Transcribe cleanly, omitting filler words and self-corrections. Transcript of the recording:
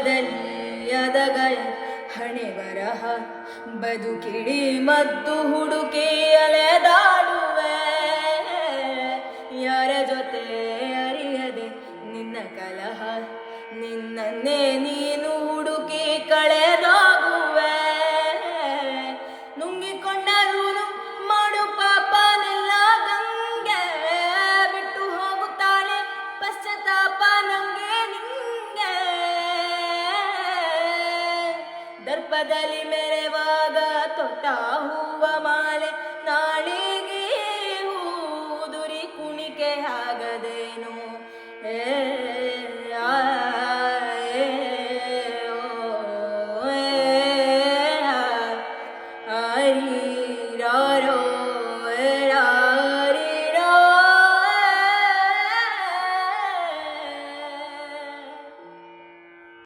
ದರ್ಪದಲ್ಲಿ ಅದಗಳ ಹಣೆ ಬರಹ ಬದುಕಿಡಿ ಮದ್ದು ಹುಡುಕಿ ಅಲೆದಾಡುವೆ ಯಾರ ಜೊತೆ ಅರಿಯದೆ ನಿನ್ನ ಕಲಹ ನಿನ್ನನ್ನೇ ನೀನು ಹುಡುಕಿ ಕಳೆದೋಗುವೆ ನುಂಗಿಕೊಂಡರೂ ಮಾಡು ಪಾಪನೆಲ್ಲ ಗಂಗೆ ಬಿಟ್ಟು ಹೋಗುತ್ತಾಳೆ ಪಶ್ಚಾತ್ತಾಪ ನಂಗೆ ನಿಂಗೆ ದರ್ಪದಲ್ಲಿ ಮೆರೆವಾಗ ತೊಟ್ಟ ಹೂವ